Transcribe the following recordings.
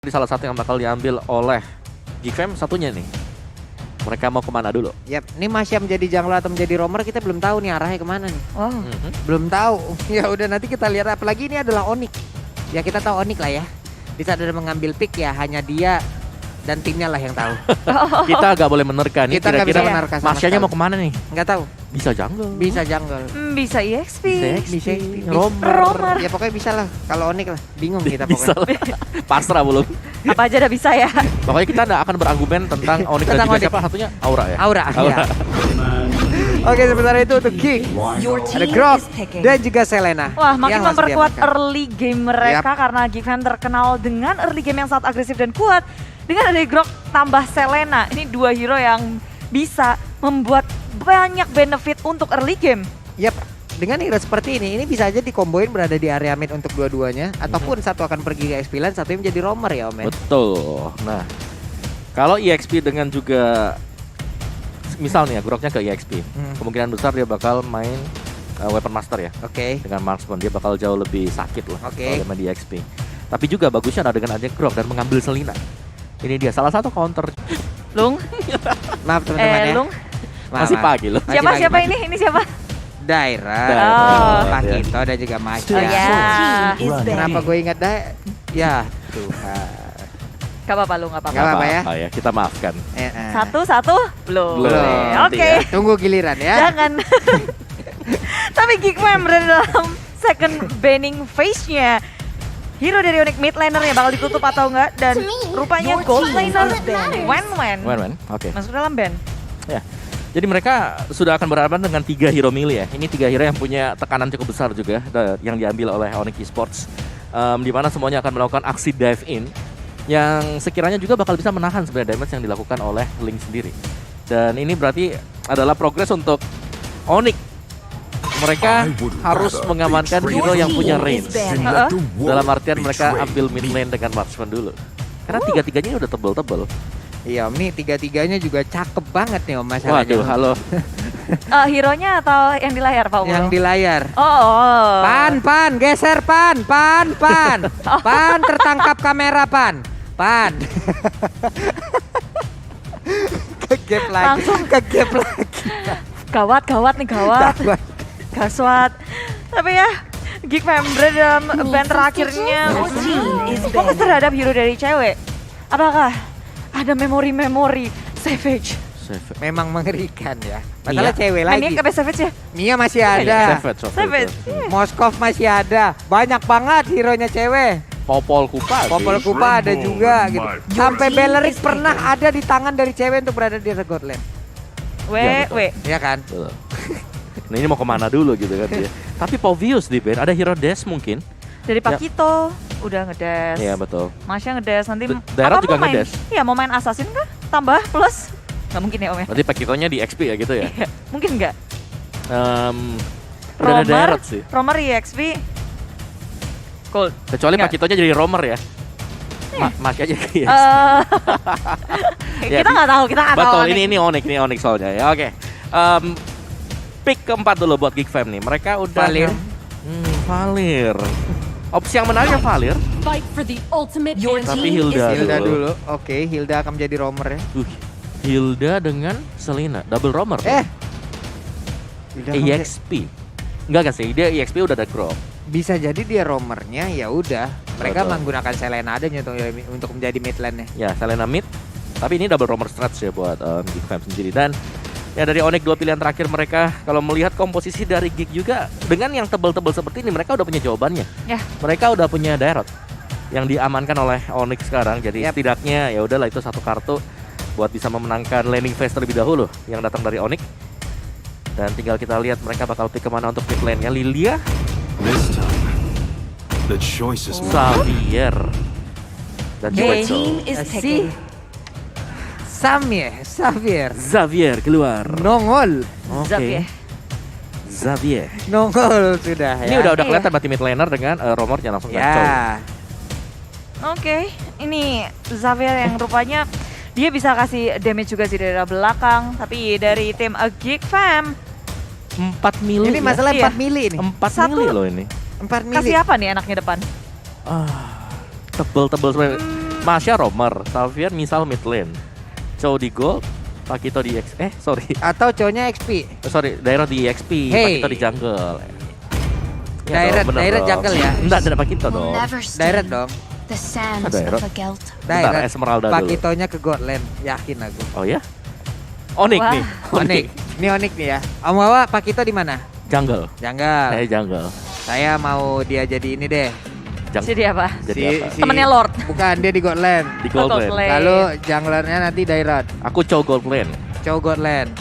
Di salah satu yang bakal diambil oleh Geekfam satunya nih. Mereka mau kemana dulu? Yap, ini Masya menjadi jungler atau menjadi roamer kita belum tahu nih arahnya kemana nih. Wow. Belum tahu. Ya udah nanti kita lihat, apalagi ini adalah Onyx. Ya kita tahu Onyx lah ya. Di saat ada mengambil pick ya hanya dia dan timnya lah yang tahu. Kita agak boleh menerka nih. Kita nggak bisa Kira-kira menerka sama Masyanya sekali. mau kemana nih? Nggak tahu. Bisa jungle. Bisa jungle. Bisa EXP. Bisa Roamer. Ya pokoknya bisa lah. Kalau Onyx lah, bingung kita Bisa pokoknya. lah. Pasrah belum. Apa aja udah bisa ya. Pokoknya kita nggak akan berargumen tentang Onyx dan Tentang juga Onyx. siapa satunya? Aura ya? Aura. Aura. Ya. Oke, sebentar itu untuk Geek. Ada Grok dan juga Selena. Wah, makin yang langsung memperkuat diamankan. early game mereka karena Geekfam terkenal dengan early game yang sangat agresif dan kuat. Dengan ada Grok tambah Selena, ini dua hero yang bisa membuat banyak benefit untuk early game. Yap, dengan hero seperti ini bisa aja dikomboin berada di area mid untuk dua-duanya. Ataupun satu akan pergi ke XP lane, satunya menjadi roamer ya Om. Betul. Nah, kalau EXP dengan juga misal nih ya, Groknya ke EXP, kemungkinan besar dia bakal main Weapon Master ya. Oke. Dengan Marksman dia bakal jauh lebih sakit lah Oke. kalau dia main di EXP. Tapi juga bagusnya adalah dengan adanya Grok dan mengambil Selena. Ini dia salah satu counter. Lung, Maaf teman-teman ya. Lung. Maaf, Masih maaf. pagi loh. Masih Siapa pagi, siapa masih. ini? Ini siapa? Daira. Oh. Pak Kito dan juga Masya. Oh ya. Kenapa gue ingat Ya, Tuhan. Gak apa-apa lu, gak Nggak apa-apa. apa-apa ya. Ya, kita maafkan. Satu, belum. Belum. Oke. Nanti ya. Tunggu giliran ya. Jangan. Tapi Geekfam berada dalam second banning phase-nya. Hero dari Onyx mid laner-nya bakal ditutup atau enggak, dan rupanya gold laner Wen. Wen. Oke. Masuk dalam ban. Ya. Jadi mereka sudah akan berhadapan dengan 3 hero melee ya. Ini 3 hero yang punya tekanan cukup besar juga yang diambil oleh Onyx Esports. Di mana semuanya akan melakukan aksi dive in yang sekiranya juga bakal bisa menahan sebenarnya damage yang dilakukan oleh Link sendiri. Dan ini berarti adalah progres untuk Onyx. Mereka harus mengamankan hero yang punya range. Dalam artian mereka ambil mid lane dengan marksman dulu. Karena tiga-tiganya ini udah tebel-tebel. Iya Om, nih tiga-tiganya juga cakep banget nih Om Waduh, masalahnya. halo. Hero-nya atau yang di layar, Pak? Yang di layar. Oh. Pan, geser Pan. Pan tertangkap kamera Pan. Kegap lagi. Langsung. Kegap lagi. Gawat nih, gawat. Gaswat. Tapi ya, Geekfam berada dalam band terakhirnya fokus terhadap hero dari cewek. Apakah ada memori-memori Savage? Memang mengerikan ya. Masalah Iya. cewek Mainnya lagi. ke Savage ya? Mia masih ada. Savage. Moskov masih ada. Banyak banget hero-nya cewek. Popol Kupa. Popol Kupa ada juga gitu. Sampai Beleric pernah ada di tangan dari cewek untuk berada di Godland. Iya, betul. Iya kan? Betul. Nah ini mau kemana dulu gitu kan dia. Tapi Povius di band, ada hero dash mungkin. Dari Pakito udah ngedes. Iya betul. Masya ngedes nanti. Daerah apa juga mau main? ngedes. Iya, mau main assassin kah? Tambah plus? Nggak mungkin ya Om ya? Berarti Pakitonya di XP ya gitu ya. Iya, mungkin nggak? Udah ada daerah sih. Roamer EXP. Gold. Kecuali Nggak. Pakitonya jadi roamer ya. Masih aja ya. Ya, Kita nggak tahu, kita nggak tahu. Betul, nih. ini Onyx soalnya ya. Oke. Pick keempat dulu buat Geekfam nih. Mereka udah Valir. Valir. Opsi yang menarik ya Valir. Fight for the ultimate Tapi team Hilda is Hilda dulu. dulu. Oke, Hilda akan menjadi roamer ya. Hilda dengan Selena, double roamer. Hilda akan EXP. Enggak sih, dia EXP udah ada Grok. bisa jadi dia roamernya ya udah. Mereka Betul. menggunakan Selena adanya untuk menjadi mid lane-nya. Ya, Selena mid. Tapi ini double roamer stretch ya buat Geekfam sendiri. Dan ya dari Onyx 2 pilihan terakhir mereka, kalau melihat komposisi dari Geek juga dengan yang tebel-tebel seperti ini, mereka udah punya jawabannya. Ya. Mereka udah punya Dairot yang diamankan oleh Onyx sekarang. Jadi Yap. setidaknya ya udahlah itu satu kartu buat bisa memenangkan laning phase terlebih dahulu yang datang dari Onyx. Dan tinggal kita lihat mereka bakal pick kemana untuk mid lane-nya. Lilia, This time, the choice is mine. Xavier, dan juga Okay. team is Si picking. Xavier Xavier keluar. nongol. Oke. Xavier. Nongol sudah ya. Ini udah Iya. kelihatan berarti mid laner dengan roamernya langsung kacau. Ya. Oke, ini Xavier yang rupanya dia bisa kasih damage juga sih dari arah belakang. Tapi dari tim Geekfam 4 mili. Ini masalah Iya. 4 mili nih. 4 Satu. mili loh ini. 4 mili. kasih apa nih anaknya depan? Tebel-tebel sebenarnya. Masya roamer, Xavier misal mid lane, Chow di gold, Pakito di sorry, Atau cowoknya XP. Dairo di XP, Hey. Pakito di jungle. Direct jungle ya. Enggak ada Pakito Will dong. never stain Direct dong. the sands Ada of a Gelt. Bentar, Direct. Esmeralda dulu. Pakitonya ke God Lane, yakin aku. Oh ya? Onyx Wah. nih. Onyx. Ini Onyx nih ya. Om Wawa, Pakito di mana? Jungle. Jungle. Saya jungle. Saya mau dia jadi ini deh. Jadi apa? Jadi apa? Temennya Lord. Bukan, dia di God Lane. Di gold Gold lane. lane. Lalu junglernya nanti Dairat. Aku Chow gold lane. Cow God Lane.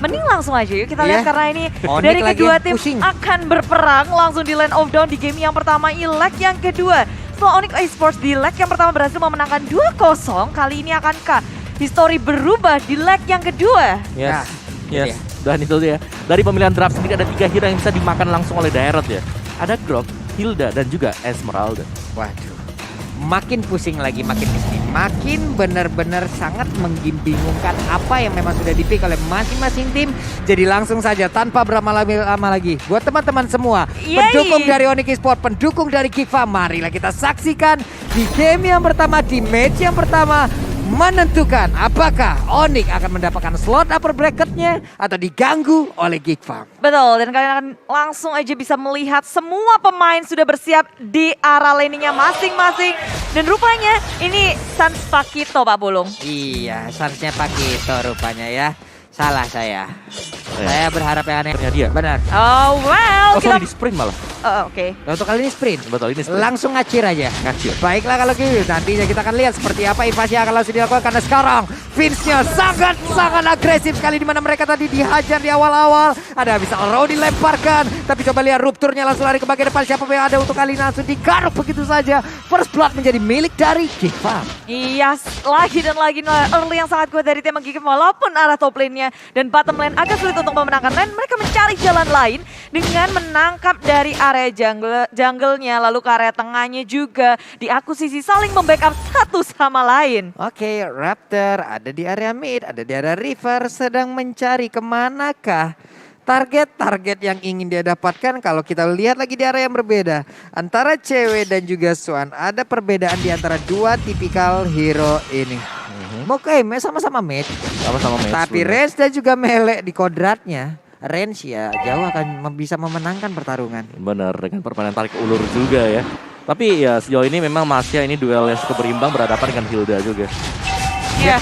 Mending langsung aja yuk kita lihat Iya. karena ini Onyx dari lagi kedua yang tim pusing. akan berperang langsung di Land of Dawn di game yang pertama, leg yang kedua. Setelah Onyx Esports di leg yang pertama berhasil memenangkan 2-0, kali ini akankah history berubah di leg yang kedua? Nah, Yes. gitu ya. Dan itu dia. Dari pemilihan draft sendiri ada 3 hero yang bisa dimakan langsung oleh Dairot ya. Ada Grok, Hilda, dan juga Esmeralda. Waduh. Makin pusing lagi, makin kesini. Makin benar-benar sangat membingungkan apa yang memang sudah dipick oleh masing-masing tim. Jadi langsung saja tanpa berlama-lama lagi. Buat teman-teman semua, Yeay. pendukung dari Onyx Esports, pendukung dari Kikfa, marilah kita saksikan di game yang pertama, di match yang pertama, menentukan apakah Onyx akan mendapatkan slot upper bracketnya atau diganggu oleh Kikfa. Betul, dan kalian akan langsung aja bisa melihat semua pemain sudah bersiap di arah laningnya masing-masing. Dan rupanya ini Sans Pakito, Pak Bulung. Iya, sansnya Pakito rupanya ya. Salah saya. Ya. Saya berharap yang aneh. Ya, dia. Benar. Oh wow, Oh sorry, di sprint malah. Oke. Nah, untuk kali ini sprint. Betul, ini sprint. Langsung ngacir aja. Ngacir. Baiklah kalau gitu, nantinya kita akan lihat seperti apa invasi yang akan langsung dilakukan karena sekarang Vince-nya sangat agresif sekali di mana mereka tadi dihajar di awal-awal. Ada bisa Raw dilemparkan, tapi coba lihat rupturnya langsung lari ke bagian depan. Siapa yang ada untuk kali ini langsung digaruk begitu saja. First blood menjadi milik dari Kikfa. Iya, lagi dan lagi early yang sangat kuat dari tim Gigif walaupun arah top lane-nya dan bottom lane agak sulit untuk memenangkan lane. Mereka mencari jalan lain dengan menangkap dari area jungle-nya lalu ke area tengahnya juga diakusisi saling membackup satu sama lain. Oke, Raptor ada di area mid, ada di area river, sedang mencari kemanakah target-target yang ingin dia dapatkan. Kalau kita lihat lagi di area yang berbeda antara cewek dan juga Swan, ada perbedaan di antara dua tipikal hero ini. Oke, sama-sama mid, Sama-sama match. tapi bener. range dan juga melee di kodratnya. Range ya jauh akan bisa memenangkan pertarungan. Bener, dengan permainan tarik ulur juga ya. Tapi ya sejauh ini memang Masya ini duel yang cukup berimbang berhadapan dengan Hilda juga. Iya.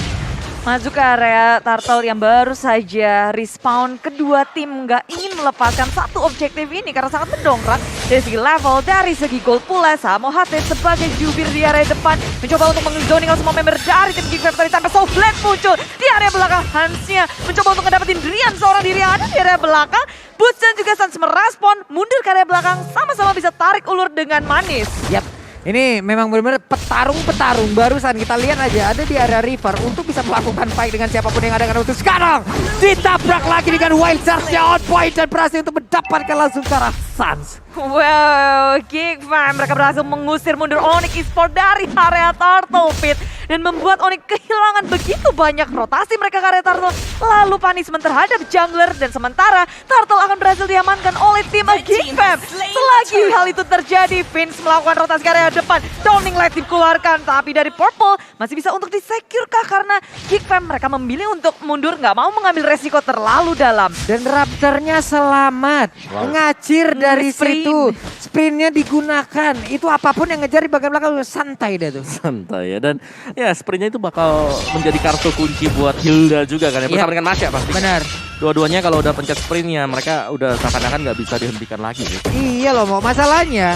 Maju ke area turtle yang baru saja respawn. Kedua tim nggak ingin melepaskan satu objektif ini karena sangat mendongkrak dari segi level, dari segi gold pula. Samo HT sebagai jubir di area depan mencoba untuk mengzoning semua member dari tim Geek Factory tanpa Soul Blade muncul di area belakang. Hansnya mencoba untuk ngedapetin Rian, seorang diri yang ada di area belakang. Boots dan juga Sans merespon mundur ke area belakang, sama-sama bisa tarik ulur dengan manis. Yap. Ini memang benar-benar petarung-petarung. Barusan kita lihat aja ada di area river untuk bisa melakukan fight dengan siapapun yang ada. Karena untuk sekarang ditabrak lagi dengan wild charge-nya on point dan berhasil untuk mendapatkan langsung ke arah Sans. Wow, Geek Fam mereka berhasil mengusir mundur Onyx Esports dari area Turtle Pit dan membuat Onyx kehilangan begitu banyak rotasi mereka ke area Turtle. Lalu punishment terhadap jungler dan sementara Turtle akan berhasil diamankan oleh tim Geek Fam. Selagi hal itu terjadi, Vince melakukan rotasi ke area depan. Downing Light dikeluarkan, tapi dari Purple masih bisa untuk disecure kah karena Geek Fam mereka memilih untuk mundur, nggak mau mengambil resiko terlalu dalam. Dan Raptornya selamat. Wow. Ngacir dari sprint. situ. Sprintnya digunakan. Itu apapun yang ngejar di bagian belakang santai deh tuh. Santai ya. Dan ya sprintnya itu bakal menjadi kartu kunci buat Hilda juga kan ya. Bersama Iya. dengan Masya pasti. Benar. Dua-duanya kalau udah pencet sprintnya mereka udah seakan-akan nggak bisa dihentikan lagi gitu. Iya loh, mau masalahnya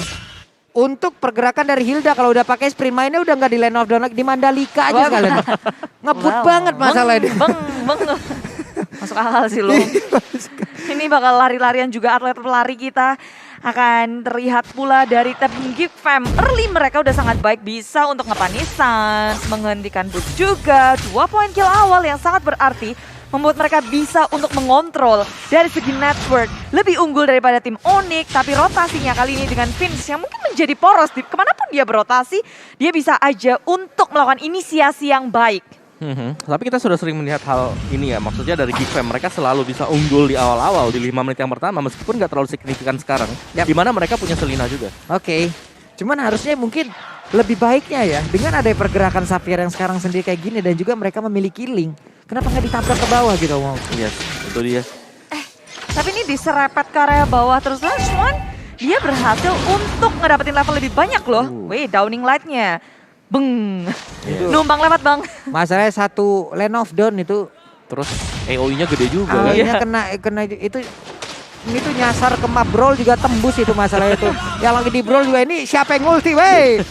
untuk pergerakan dari Hilda kalau udah pakai sprint mainnya udah nggak di Land of Dawn lagi, di Mandalika aja sekalian. Ngebut banget masalahnya. Beng. Masuk akal sih lo. Ini bakal lari-larian juga atlet pelari kita akan terlihat pula dari tim Geek Fam. Early mereka udah sangat baik, bisa untuk ngepanisan, menghentikan boots juga. 2 poin kill awal yang sangat berarti membuat mereka bisa untuk mengontrol dari segi network. Lebih unggul daripada tim Onyx, tapi rotasinya kali ini dengan Vince yang mungkin menjadi poros. Kemanapun dia berotasi, dia bisa aja untuk melakukan inisiasi yang baik. Tapi kita sudah sering melihat hal ini ya, maksudnya dari Geek Fam mereka selalu bisa unggul di awal-awal di 5 menit yang pertama meskipun nggak terlalu signifikan sekarang. Yap. Dimana mereka punya Selina juga. Oke. Cuman harusnya mungkin lebih baiknya ya dengan ada pergerakan Xavier yang sekarang sendiri kayak gini dan juga mereka memiliki link. Kenapa nggak ditabrak ke bawah gitu mau? Yes, itu dia. Tapi ini diserempet ke area bawah terus Swan dia berhasil untuk ngedapetin level lebih banyak loh. Wih, downing light-nya. Beng. Numpang lewat bang. Masalahnya satu lane of down itu. Terus AOE-nya gede juga kan. AOE-nya kena itu. Ini tuh nyasar ke map brawl juga tembus itu masalahnya itu. Yang lagi di brawl juga ini siapa yang ulti wey.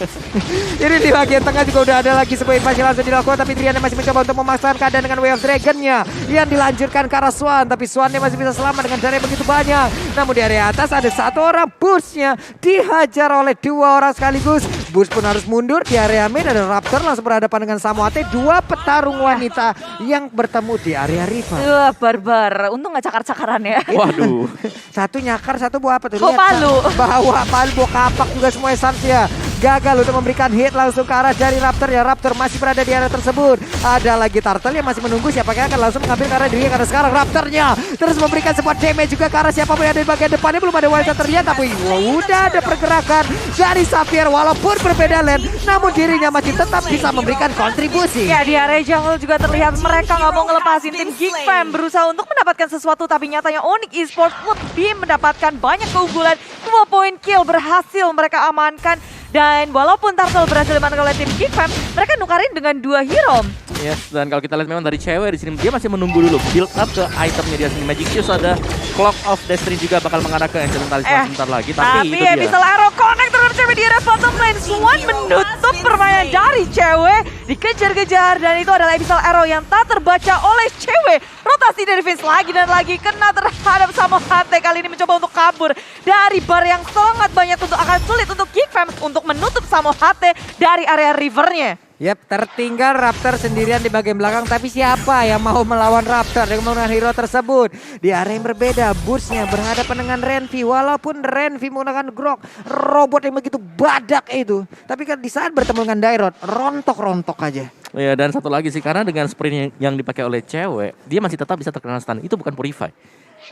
Ini di bagian tengah juga udah ada lagi sebuah invasi langsung dilakukan. Tapi Triana masih mencoba untuk memaksakan keadaan dengan Way of Dragon-nya. Yang dilanjutkan ke arah Swan. Tapi Swan-nya masih bisa selamat dengan darah yang begitu banyak. Namun di area atas ada satu orang Burst-nya dihajar oleh dua orang sekaligus. Burst pun harus mundur. Di area mid ada Raptor langsung berhadapan dengan Samoate. Dua petarung wanita yang bertemu di area rival. Wah, barbar. Untung gak cakar-cakaran ya. Waduh. Satu nyakar, satu bawa apa tuh? Bawa palu. Bawa palu, bawa kapak juga semua esansnya. Gagal untuk memberikan hit langsung ke arah dari Raptor ya. Raptor masih berada di area tersebut. Ada lagi Turtle yang masih menunggu siapakah akan langsung mengambil ke arah dirinya. Karena sekarang Raptornya terus memberikan sebuah damage juga ke arah siapapun yang ada di bagian depannya. Belum ada wajah terlihat tapi udah ada pergerakan dari Xavier. Walaupun berbeda lane namun dirinya masih tetap bisa memberikan kontribusi. Ya di area jungle juga terlihat mereka nggak mau ngelepasin tim Geek Fam berusaha untuk mendapatkan sesuatu tapi nyatanya Onyx Esports lebih mendapatkan banyak keunggulan. 2 poin kill berhasil mereka amankan dan walaupun Turtle berhasil diamankan oleh tim Geek Fam, mereka nukarin dengan 2 hero. Yes, dan kalau kita lihat memang dari cewek di sini dia masih menunggu dulu build up ke itemnya dia sendiri. Magic Shoes ada Clock of Destiny juga bakal mengarah ke Ancient Talisman sebentar lagi. Tapi itu dia. Abyssal Arrow connect terhadap cewek di area bottom lane. Swan menutup permainan dari cewek. Dikejar-kejar dan itu adalah Abyssal Arrow yang tak terbaca oleh cewek. Rotasi dari Vince lagi dan lagi kena terhadap Samoate. Kali ini mencoba untuk kabur dari bar yang sangat banyak tentu akan sulit untuk Geek Fam untuk menutup Samoate dari area rivernya. Yap, tertinggal Raptor sendirian di bagian belakang. Tapi siapa yang mau melawan Raptor dengan menggunakan hero tersebut? Di area yang berbeda, Burst-nya berhadapan dengan Renvi. Walaupun Renvi menggunakan Grok, robot yang begitu badak itu. Tapi kan di saat bertemu dengan Dairot, rontok-rontok aja. Ya, dan satu lagi sih, karena dengan sprint yang dipakai oleh cewek, dia masih tetap bisa terkena stun. Itu bukan Purify.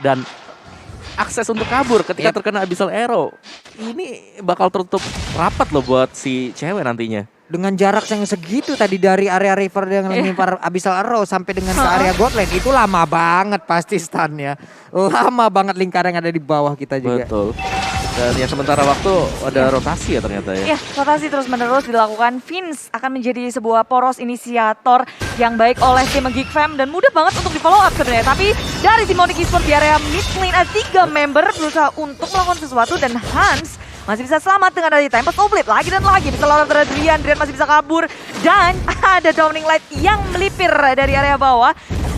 Dan akses untuk kabur ketika terkena Abyssal Arrow, ini bakal tertutup rapat loh buat si cewek nantinya. Dengan jarak yang segitu tadi dari area river yang lempar Abyssal Arrow sampai dengan ke area God Lane, itu lama banget pasti stunnya. Lama banget lingkaran yang ada di bawah kita juga. Betul. Dan ya sementara waktu ada rotasi ya ternyata ya. Ya, rotasi terus menerus dilakukan. Vince akan menjadi sebuah poros inisiator yang baik oleh tim Geek Fam dan mudah banget untuk di follow up sebenarnya. Tapi dari tim Onyx Esports di area mid lane ada 3 member berusaha untuk melakukan sesuatu dan Hans masih bisa selamat dengan ada Tempest Oblip lagi dan lagi. Bisa lawan terhadap Drian masih bisa kabur. Dan ada Downing Light yang melipir dari area bawah.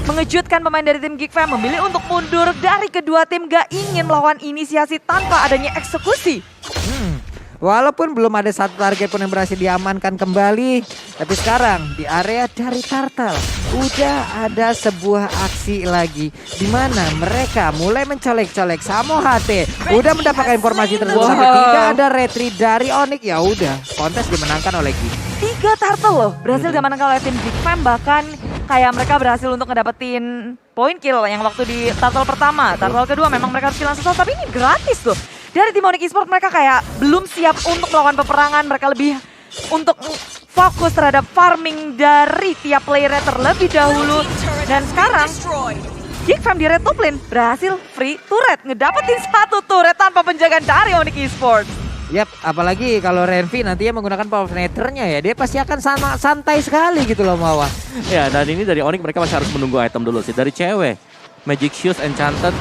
Mengejutkan pemain dari tim Geek Fam memilih untuk mundur dari kedua tim. Gak ingin melawan inisiasi tanpa adanya eksekusi. Walaupun belum ada satu target pun yang berhasil diamankan kembali. Tapi sekarang di area dari Turtle udah ada sebuah aksi lagi. Di mana mereka mulai mencolek-colek Samoate. Udah mendapatkan informasi tersebut. Tidak ada retreat dari Onyx. Ya udah, kontes dimenangkan oleh Geek. 3 Turtle loh berhasil diamankan oleh tim Geek Fam. Bahkan kayak mereka berhasil untuk ngedapetin point kill yang waktu di Turtle pertama. Turtle kedua memang mereka harus hilang sesuatu. Tapi ini gratis loh. Dari tim Onyx Esports mereka kayak belum siap untuk melakukan peperangan. Mereka lebih untuk fokus terhadap farming dari tiap playernya terlebih dahulu. Dan sekarang Geek Fam di red top lane berhasil free turret. Ngedapetin 1 turret tanpa penjagaan dari Onyx Esports. Yap, apalagi kalau Renvi nantinya menggunakan power penetrnya ya. Dia pasti akan santai sekali gitu loh Mawar. Ya, dan ini dari Onyx mereka masih harus menunggu item dulu sih. Dari cewek, Magic Shoes, Enchanted,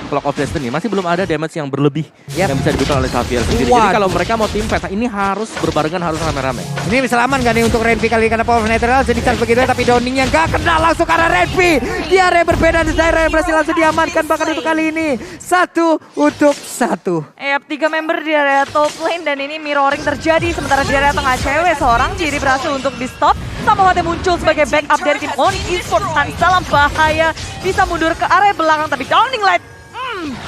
Clock of Destiny masih belum ada damage yang berlebih yang bisa diberikan oleh Xavier sendiri. Jadi kalau mereka mau tim fight, ini harus berbarengan, harus rame-rame. Ini bisa aman gak nih untuk Renvi kali ini karena power netral jadi charge begitu tapi downingnya gak kena langsung karena Renvi. Di area berbeda dan daerah yang berhasil langsung diamankan bahkan untuk kali ini 1 untuk 1. Yap, 3 member di area top lane dan ini mirroring terjadi sementara di area tengah cewek seorang diri berhasil untuk di stop. Samoate muncul sebagai backup dari tim Onyx Esports. Hans dalam bahaya bisa mundur ke area belakang tapi Downing Light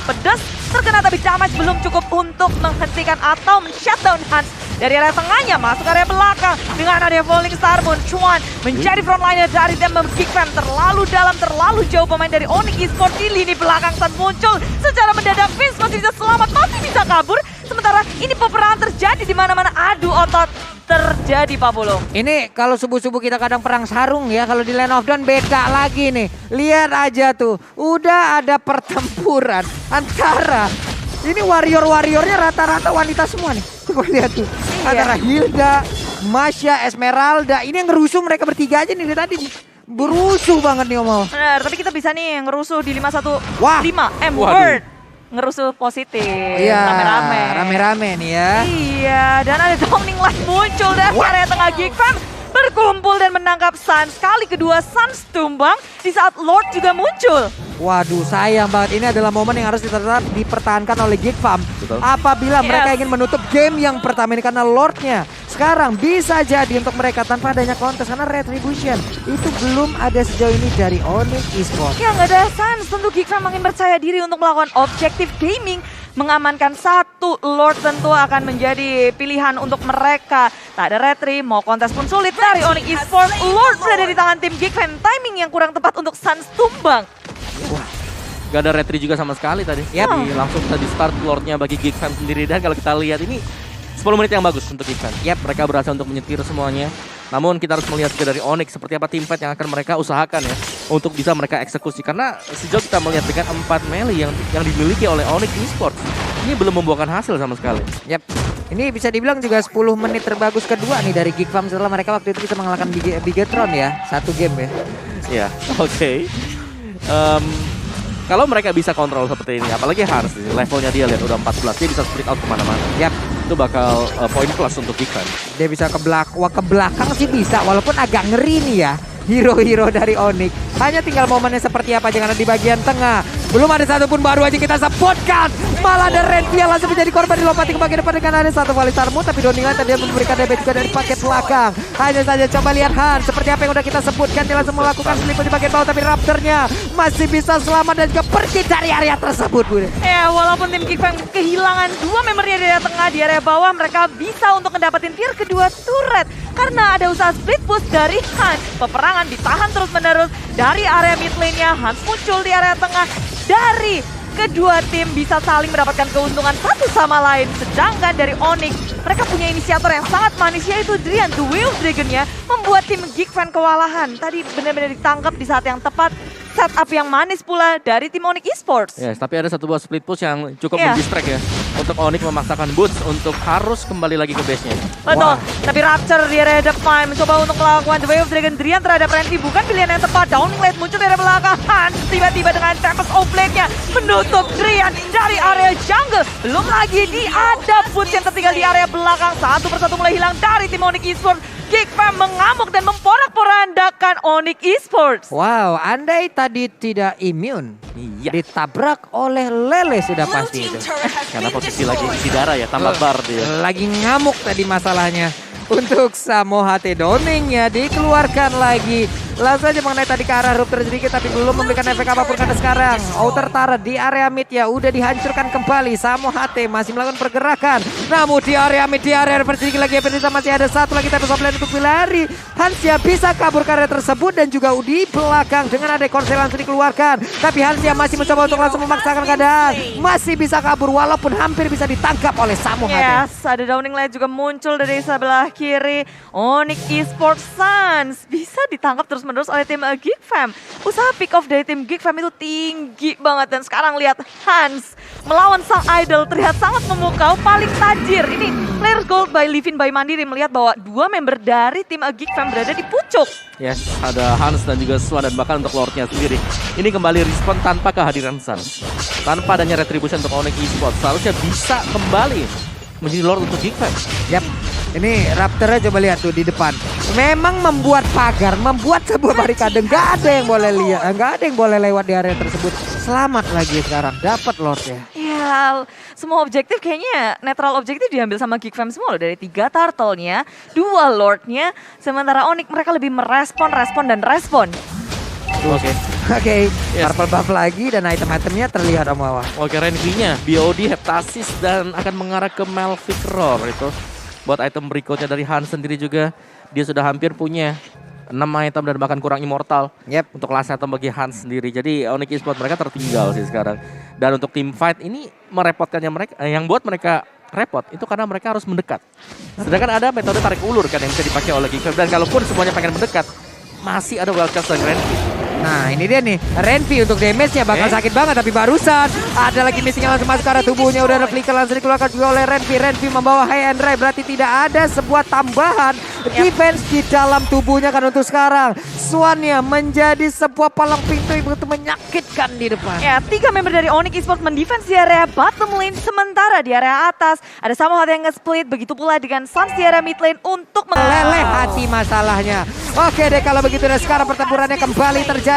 pedas terkena tapi damage belum cukup untuk menghentikan atau men-shutdown Hans. Dari area tengahnya masuk area belakang dengan adanya Falling Star Moon. Chuan menjadi frontliner dari tim Geek Fam. Terlalu dalam, terlalu jauh pemain dari Onyx Esports di lini belakang saat muncul. Secara mendadak Vince masih bisa selamat, masih bisa kabur. Sementara ini peperangan terjadi di mana-mana adu otot. terjadi Pak Pulung. Ini kalau subuh-subuh kita kadang perang sarung ya, kalau di Land of Dawn beda lagi nih. Lihat aja tuh, udah ada pertempuran antara ini warrior-warriornya rata-rata wanita semua nih. Coba lihat tuh. Antara Hilda, Masya, Esmeralda. Ini yang ngerusuh mereka bertiga aja nih dari tadi. Berusuh banget nih Om. Benar, tapi kita bisa nih ngerusuh di 515 Wah. M-Word. Ngerusuh positif, Iya, rame-rame. rame-rame nih ya. Iya, dan ada Downing Light muncul dari area tengah Geek Fam. Berkumpul dan menangkap Sans. Kali kedua Sans tumbang di saat Lord juga muncul. Waduh, sayang banget. Ini adalah momen yang harus tetap dipertahankan oleh Geek Fam. Betul. Apabila mereka Yes. ingin menutup game yang pertama ini karena Lordnya sekarang bisa jadi untuk mereka tanpa adanya kontes karena Retribution itu belum ada sejauh ini dari Onyx Esports. Ya nggak ada Sans, tentu Geek Fam makin percaya diri untuk melakukan objektif gaming. Mengamankan satu Lord tentu akan menjadi pilihan untuk mereka. Tak ada retri, mau kontes pun sulit dari Onyx Esports. Lord berada di tangan tim Geek Fam, timing yang kurang tepat untuk Sans tumbang. Gak ada retri juga sama sekali tadi. Yap. Jadi langsung tadi start Lordnya bagi Geek Fam sendiri. Dan kalau kita lihat ini 10 menit yang bagus untuk Geek Fam. Yap. Mereka berhasil untuk menyetir semuanya. Namun kita harus melihat juga dari Onyx seperti apa teamfight yang akan mereka usahakan ya. Untuk bisa mereka eksekusi. Karena sejauh kita melihat dengan 4 melee yang dimiliki oleh Onyx Esports. Ini belum membuahkan hasil sama sekali. Yap. Ini bisa dibilang juga 10 menit terbagus kedua nih dari Geek Fam setelah mereka waktu itu bisa mengalahkan Bigetron ya. Satu game ya. Ya, oke. Kalau mereka bisa kontrol seperti ini, apalagi Hans, levelnya dia lihat udah 14, dia bisa split out kemana-mana. Yap. Itu bakal poin plus untuk Geek Fam. Dia bisa ke belakang sih bisa, walaupun agak ngeri nih ya. Hero-hero dari Onyx. Hanya tinggal momennya seperti apa jangan di bagian tengah. Belum ada satupun baru aja kita sebutkan. Malah ada Renvia langsung menjadi korban dilompati ke bagian depan dengan ada satu kali sarmu. Tapi Doningan tadi memberikan damage juga dari paket belakang. Hanya saja coba lihat Han. Seperti apa yang udah kita sebutkan. Dia langsung melakukan seliput di bagian bawah. Tapi Raptornya masih bisa selamat dan juga pergi dari area tersebut. Budi. Ya, walaupun tim Geek Fam kehilangan 2 membernya di area tengah, di area bawah mereka bisa untuk mendapatkan tier kedua turret. Karena ada usaha split push dari Hans. Peperangan ditahan terus-menerus dari area mid lane-nya. Hans muncul di area tengah. Dari kedua tim bisa saling mendapatkan keuntungan satu sama lain. Sedangkan dari Onyx, mereka punya inisiator yang sangat manis yaitu Drian, The Whale Dragon-nya. Membuat tim Geek Fam kewalahan. Tadi benar-benar ditangkap di saat yang tepat. Setup yang manis pula dari tim Onyx Esports. Yes, tapi ada satu buah split push yang cukup Iya. mendistract ya. Untuk Onyx memaksakan Boots untuk harus kembali lagi ke base-nya. Betul, tapi Rapture di area depan mencoba untuk melakukan The Way of Dragon Drian terhadap Renvi. Bukan pilihan yang tepat, Downing Light muncul dari belakang. Hans tiba-tiba dengan Tempest of Blade-nya menutup Drian dari area jungle. Belum lagi ada Boots yang tertinggal di area belakang. Satu persatu mulai hilang dari tim Onyx Esports. Geek Fam mengamuk dan memporak-porandakan Onyx Esports. Wow, andai tadi tidak imun. Iya. Ditabrak oleh Lele sudah pasti itu. Karena posisi lagi isi darah ya, tambah bar dia. Lagi ngamuk tadi masalahnya. Untuk Samoa Doningnya dikeluarkan lagi. Langsung aja mengenai tadi ke arah ruptur sedikit tapi belum memberikan efek apapun karena sekarang Outer Turret di area mid ya udah dihancurkan kembali. Samoa masih melakukan pergerakan. Namun di area mid, di area sedikit lagi Ebenezer masih ada satu lagi Tempest of Blade untuk berlari. Hansia bisa kabur ke area tersebut dan juga di belakang dengan ada Korsel langsung dikeluarkan. Tapi Hansia masih mencoba untuk langsung memaksakan keadaan. Masih bisa kabur walaupun hampir bisa ditangkap oleh Samoa. Yes, ada Downing Light juga muncul dari sebelah kiri. Onyx Esports Sans bisa ditangkap terus-menerus oleh tim Geek Fam. Usaha pick off dari tim Geek Fam itu tinggi banget. Dan sekarang lihat Hans melawan sang idol terlihat sangat memukau, paling tajir. Ini Players Gold by Livin by Mandiri melihat bahwa 2 member dari tim Geek Fam berada di pucuk. Yes, ada Hans dan juga Swan dan bahkan untuk Lordnya sendiri. Ini kembali respon tanpa kehadiran Sans. Tanpa adanya retribution untuk Onyx Esports. Seharusnya bisa kembali menjadi Lord untuk Geek Fam. Yap, ini Raptornya coba lihat tuh di depan. Memang membuat pagar, membuat sebuah barikade. Nggak ada yang boleh lihat, nggak ada yang boleh lewat di area tersebut. Selamat lagi sekarang, dapat Lordnya. Ya, semua objektif kayaknya netral objektif diambil sama Geek Fam semua loh. Dari 3 turtle-nya, 2 Lord-nya. Sementara Onyx mereka lebih merespon, dan respon. Oke. Oke, Yes. purple buff lagi dan item-itemnya terlihat Om Wawa. Oke, Renvi-nya BOD, Heptasis dan akan mengarah ke Melvic Roar itu. Buat item berikutnya dari Hans sendiri juga dia sudah hampir punya 6 item dan bahkan kurang immortal. Yep. Untuk last item bagi Hans sendiri. Jadi Onyx Esports mereka tertinggal sih sekarang. Dan untuk team fight ini merepotkannya mereka yang buat mereka repot itu karena mereka harus mendekat. Sedangkan ada metode tarik ulur kan yang bisa dipakai oleh Geek Fam, dan kalaupun semuanya pengen mendekat, masih ada Wildcats dan Renfi. Nah ini dia nih, Renfi untuk damage-nya bakal sakit banget, tapi barusan ada lagi missing yang langsung masuk ke arah tubuhnya. Udah ada flicker langsung dikeluarkan juga oleh Renfi. Renfi membawa high and dry, berarti tidak ada sebuah tambahan defense di dalam tubuhnya kan untuk sekarang. Swannya menjadi sebuah palang pintu yang begitu menyakitkan di depan. Ya, 3 member dari Onyx Esports mendefense di area bottom lane, sementara di area atas ada Samohot yang nge-split, begitu pula dengan Suns di area mid lane untuk Meleleh hati masalahnya. Oke deh kalau begitu, dan sekarang pertempurannya kembali terjadi.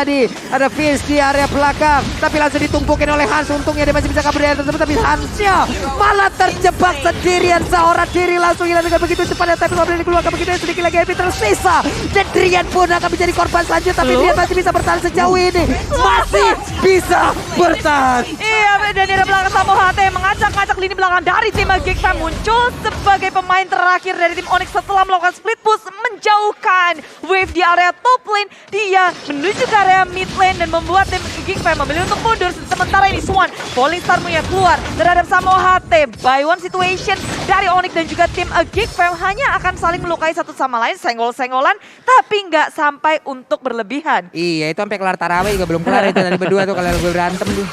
Ada Fizz di area belakang, tapi langsung ditumpukin oleh Hans. Untungnya dia masih bisa kabur dari tersebut, tapi Hansnya malah terjebak sendirian seorang diri. Langsung hilang dengan begitu cepatnya, tapi kalau dikeluarkan begitu sedikit lagi Epi tersisa. Dan Drian pun akan menjadi korban selanjutnya, tapi Drian masih bisa bertahan sejauh ini. Masih bisa bertahan. Iya, dan di belakang Samohot mengacak-ngacak lini belakang dari tim Geek Fam, muncul sebagai pemain terakhir dari tim Onyx setelah melakukan split push menjauhkan wave di area top lane. Dia menuju ke area mid lane dan membuat tim Geek Fam memilih untuk mundur. Sementara ini Swan, Falling Star-nya keluar terhadap Samohot. By one situation dari Onyx dan juga tim Geek Fam hanya akan saling melukai satu sama lain, senggol-senggolan, tapi nggak sampai untuk berlebihan. Iya itu sampai kelar tarawih juga belum kelar itu tadi berdua tuh kalau berantem tuh.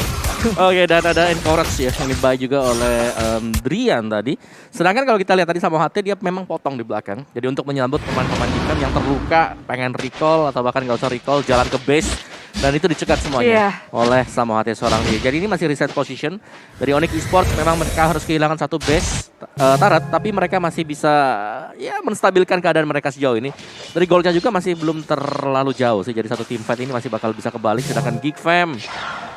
Oke, dan ada encourage ya yang dibuy juga oleh Drian tadi. Sedangkan kalau kita lihat tadi sama HT, dia memang potong di belakang. Jadi untuk menyambut pemain-pemain Geek Fam yang terluka, pengen recall atau bahkan nggak usah recall, jalan ke base. Dan itu dicegat semuanya oleh Samohot seorang diri. Jadi ini masih reset position dari Onyx Esports. Memang mereka harus kehilangan satu base turret, tapi mereka masih bisa ya menstabilkan keadaan mereka sejauh ini. Dari goalnya juga masih belum terlalu jauh sih. Jadi satu team fight ini masih bakal bisa kebalik. Sedangkan Geek Fam,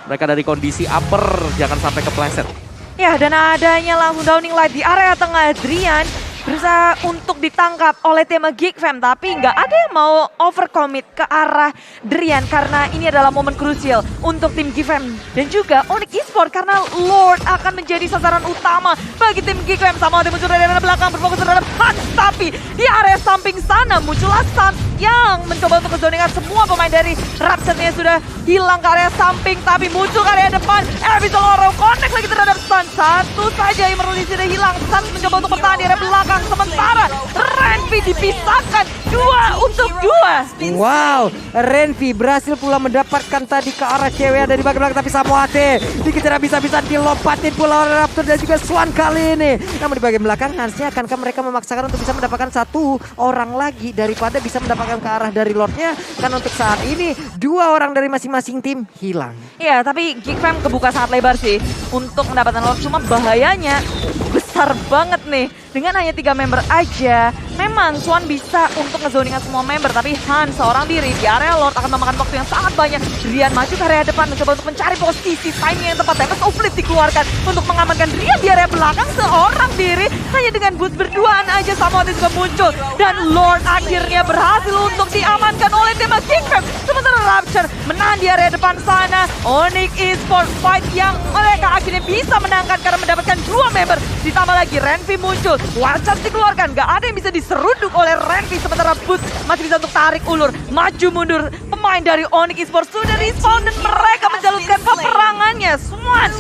mereka dari kondisi upper jangan sampai kepleset. Ya, dan adanya langsung downing light di area tengah. Drian berusaha untuk ditangkap oleh tim Geek Fam, tapi nggak ada yang mau overcommit ke arah Drian karena ini adalah momen krusial untuk tim Geek Fam dan juga Onyx Esports karena Lord akan menjadi sasaran utama bagi tim Geek Fam. Sama muncul dari area belakang berfokus terhadap Hans, tapi di area samping sana muncullah Suns yang mencoba untuk menzoningan semua pemain dari Rapture-nya sudah hilang ke area samping, tapi muncul ke area depan. Bisa lorong connect lagi terhadap Suns. Satu saja yang sudah hilang. Suns mencoba untuk bertahan di area belakang. Sementara Renfi dipisahkan 2 untuk 2. Wow, Renfi berhasil pula mendapatkan tadi ke arah cewek ada di bagian belakang, tapi Samohot dikejar bisa-bisa dilompatin pula oleh Raptor dan juga Swan kali ini. Namun di bagian belakang Hansnya akankah mereka memaksakan untuk bisa mendapatkan satu orang lagi daripada bisa mendapatkan ke arah dari Lordnya? Kan untuk saat ini 2 orang dari masing-masing tim hilang. Iya, tapi Geek Fam kebuka sangat lebar sih untuk mendapatkan Lord. Cuma bahayanya besar banget nih. Dengan hanya 3 member aja, memang Swan bisa untuk ngezoningan semua member, tapi Han seorang diri di area Lord akan memakan waktu yang sangat banyak. Drian maju ke area depan mencoba untuk mencari posisi timing yang tepat. Tempest of Fleet dikeluarkan untuk mengamankan Drian di area belakang seorang diri. Hanya dengan boost berduaan aja Samohot juga muncul. Dan Lord akhirnya berhasil untuk diamankan oleh tim Geek Fam. Sementara Rapture menahan di area depan sana. Onyx Esports fight yang mereka akhirnya bisa menangkan karena mendapatkan 2 member. Ditambah lagi Renfi muncul. Wildcats dikeluarkan, gak ada yang bisa diseruduk oleh Renfi. Sementara Boots masih bisa untuk tarik ulur, maju mundur. Pemain dari Onyx Esports sudah respawn dan mereka menjalurkan peperangannya. Swan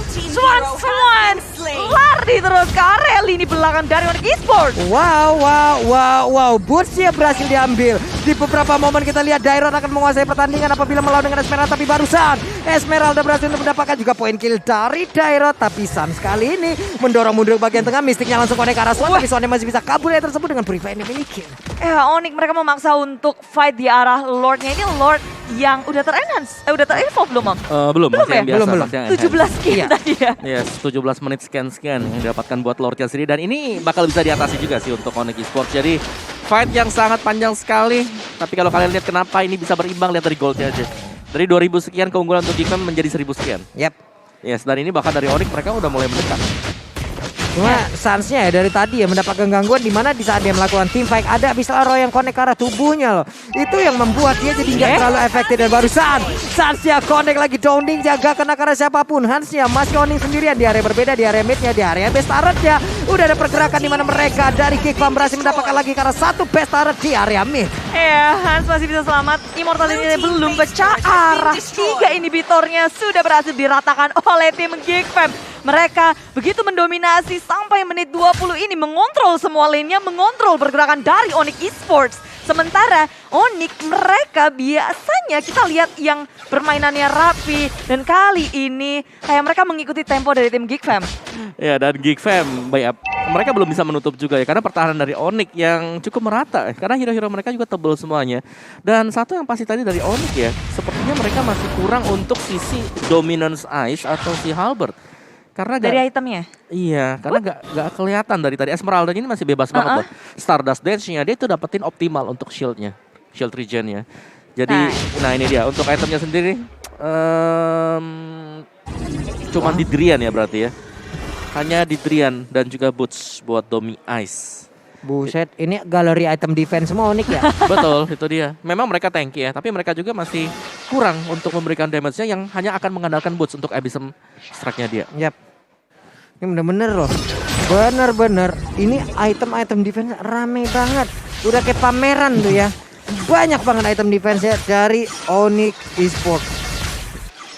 lari terus ke area lini belakang dari Onyx Esports. Wow, Bootsnya berhasil diambil. Di beberapa momen kita lihat Dairon akan menguasai pertandingan apabila melawan dengan Esmeralda, tapi barusan Esmeralda berhasil untuk mendapatkan juga poin kill dari Dairon. Tapi Suns kali ini mendorong mundur bagian tengah, mistiknya langsung connect ke arah Swan, tapi Swan masih bisa kabur dari tersebut dengan Purify yang dimiliki. Onyx mereka memaksa untuk fight di arah Lordnya. Ini Lord yang udah ter-enhance, udah ter-evolve belum, Mam? Belum, masih yang biasa. Belum. Masih yang 17 skin tadi ya. Yes, 17 menit scan yang didapatkan buat Lordnya sendiri. Dan ini bakal bisa diatasi juga sih untuk Onyx Esports. Jadi fight yang sangat panjang sekali. Tapi kalau kalian lihat kenapa ini bisa berimbang, lihat dari goldnya aja. Dari 2000 sekian keunggulan untuk Geek Fam menjadi 1000 sekian. Yap. Yes, dan ini bahkan dari Onyx mereka udah mulai mendekat. Cuma Suns-nya ya dari tadi ya mendapatkan gangguan di mana di saat dia melakukan team fight ada bisa Roy yang connect ke arah tubuhnya loh. Itu yang membuat dia jadi nggak terlalu efektif, dan barusan Suns-nya connect lagi downing, jaga kena ke arah siapapun. Hans-nya masih owning sendirian di area berbeda, di area mid-nya, di area base turret-nya. Udah ada pergerakan di mana mereka dari Geek Fam berhasil mendapatkan lagi karena satu base turret di area mid. Hans masih bisa selamat. Immortal ini belum pecah arah. 3 inhibitornya sudah berhasil diratakan oleh tim Geek Fam. Mereka begitu mendominasi sampai menit 20 ini, mengontrol semua lane-nya, mengontrol pergerakan dari Onyx Esports. Sementara Onyx mereka biasanya kita lihat yang permainannya rapi, dan kali ini kayak mereka mengikuti tempo dari tim Geek Fam. Ya, dan Geek Fam, mereka belum bisa menutup juga ya, karena pertahanan dari Onyx yang cukup merata. Karena hero-hero mereka juga tebal semuanya. Dan satu yang pasti tadi dari Onyx ya, sepertinya mereka masih kurang untuk sisi Dominance Ice atau si Halberd. Karena Dari itemnya? Iya, karena nggak kelihatan dari tadi. Esmeralda ini masih bebas banget buat Stardust Dance-nya. Dia itu dapetin optimal untuk shield-nya, shield regen-nya. Jadi, nah ini dia untuk itemnya sendiri. Cuman di Drian ya berarti ya. Hanya di Drian dan juga Boots buat Domi Ice. Buset, ini galeri item defense semua Onyx ya. Betul, itu dia. Memang mereka tanky ya, tapi mereka juga masih kurang untuk memberikan damage-nya yang hanya akan mengandalkan Boots untuk Abyssal strike-nya dia. Yap. Ini bener-bener loh. Bener-bener. Ini item-item defense rame banget. Udah kayak pameran tuh ya. Banyak banget item defense ya dari Onyx Esports.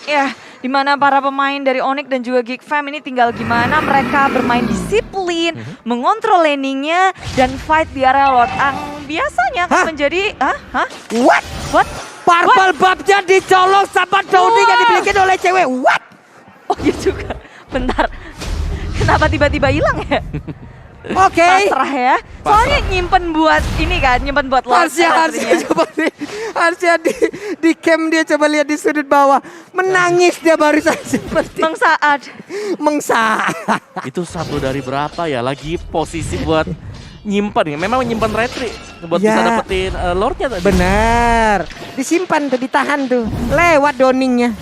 Ya, di mana para pemain dari Onyx dan juga Geek Fam ini tinggal gimana mereka bermain disiplin, mengontrol laningnya, dan fight di area Lord. Ang biasanya akan menjadi... What? What? Purple buff-nya dicolong sama Downing yang dimiliki oleh cewek. What? Oh iya juga. Bentar. Kenapa tiba-tiba hilang ya? Oke. Pasrah ya. Soalnya nyimpen buat ini kan, nyimpen buat Lord. Harusnya coba nih. Harusnya di cam dia coba lihat di sudut bawah. Menangis dia barusan seperti Bang Saad. mengsa. Itu satu dari berapa ya? Lagi posisi buat nyimpan ya. Memang nyimpan retri buat Ya. bisa dapetin Lordnya tadi. Benar. Disimpan tuh, ditahan tuh. Lewat Downingnya.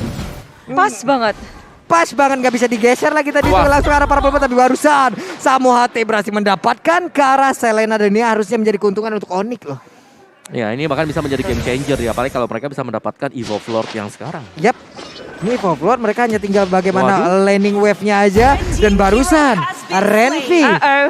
Pas banget. Pas banget, nggak bisa digeser lagi tadi tuh, langsung ke arah para pemain, tapi barusan Samu HT berhasil mendapatkan ke arah Selena, dan ini harusnya menjadi keuntungan untuk Onyx loh. Ya, ini bahkan bisa menjadi game changer ya, apalagi kalau mereka bisa mendapatkan Evolve Lord yang sekarang. Yap. Ini Folklore mereka hanya tinggal bagaimana landing wave-nya aja, dan barusan Renvi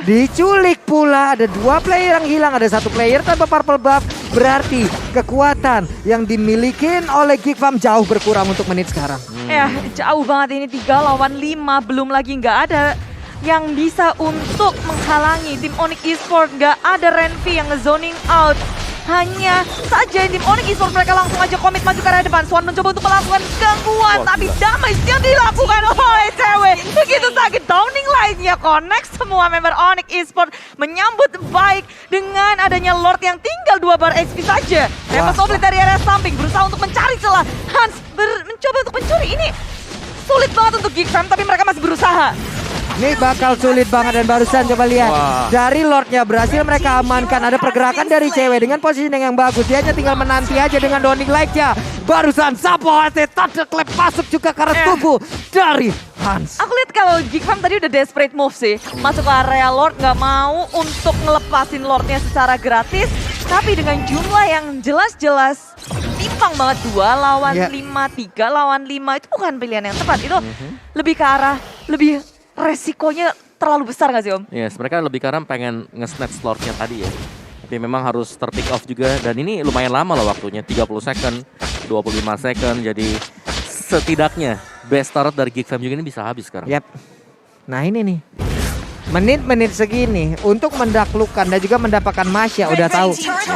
diculik pula. Ada 2 player yang hilang, ada 1 player tanpa purple buff. Berarti kekuatan yang dimiliki oleh Geek Fam jauh berkurang untuk menit sekarang. Ya, jauh banget ini 3 lawan 5. Belum lagi nggak ada yang bisa untuk menghalangi tim Onyx Esports. Nggak ada Renvi yang nge-zoning out. Hanya saja tim Onyx Esports mereka langsung aja komit maju ke arah depan. Swan mencoba untuk melakukan gangguan, tapi damage yang dilakukan oleh cewek begitu sakit. Downing Light-nya connect, semua member Onyx Esports menyambut baik dengan adanya Lord yang tinggal 2 bar XP saja. Repas Oblit dari area samping berusaha untuk mencari celah. Hans mencoba untuk mencuri. Ini sulit banget untuk Geek Fam, tapi mereka masih berusaha. Ini bakal sulit banget, dan barusan coba lihat. Dari Lordnya berhasil mereka amankan. Ada pergerakan dari cewek dengan positioning yang bagus. Dia hanya tinggal menanti aja dengan Downing Light-nya. Barusan Sapo HT Thunderclap masuk juga ke arah tubuh dari Hans. Aku lihat kalau Geek Fam tadi udah desperate move sih. Masuk ke area Lord, nggak mau untuk ngelepasin Lordnya secara gratis. Tapi dengan jumlah yang jelas-jelas timpang banget, 2 lawan 5, 3 lawan 5. Itu bukan pilihan yang tepat. Itu lebih ke arah, lebih resikonya terlalu besar gak sih Om? Yes, mereka lebih karena pengen nge-snatch Lordnya tadi ya. Tapi memang harus ter-pick off juga. Dan ini lumayan lama loh waktunya, 30 second, 25 second. Jadi setidaknya best start dari Geek Fam juga ini bisa habis sekarang. Yap. Nah ini nih. Menit-menit segini untuk mendaklukkan dan juga mendapatkan Masya, udah tahu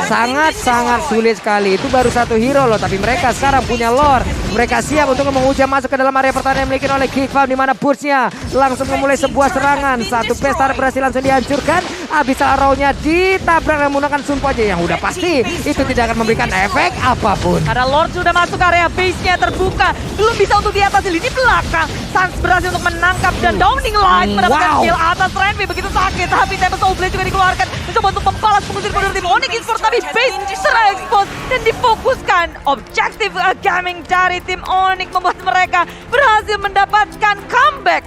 sangat-sangat sulit sekali. Itu baru 1 hero loh, tapi mereka sekarang punya Lord. Mereka siap untuk menghujam masuk ke dalam area pertahanan yang dimiliki oleh Geek Fam, di mana Burst-nya langsung memulai sebuah serangan. 1 pestar berhasil langsung dihancurkan. Abyssal Arrow-nya ditabrak menggunakan Sunpo aja, yang udah pasti itu tidak akan memberikan efek apapun. Karena Lord sudah masuk area base-nya terbuka, belum bisa untuk diatasi lini belakang. Sans berhasil untuk menangkap dan Downing Light mendapatkan kill atas Renvi, begitu sakit. Tapi Tempest of Blade juga dikeluarkan, mencoba untuk membalas pengusir mundur tim Onyx Esports, tapi base terekspos dan difokuskan. Objektif gaming dari tim Onyx membuat mereka berhasil mendapatkan comeback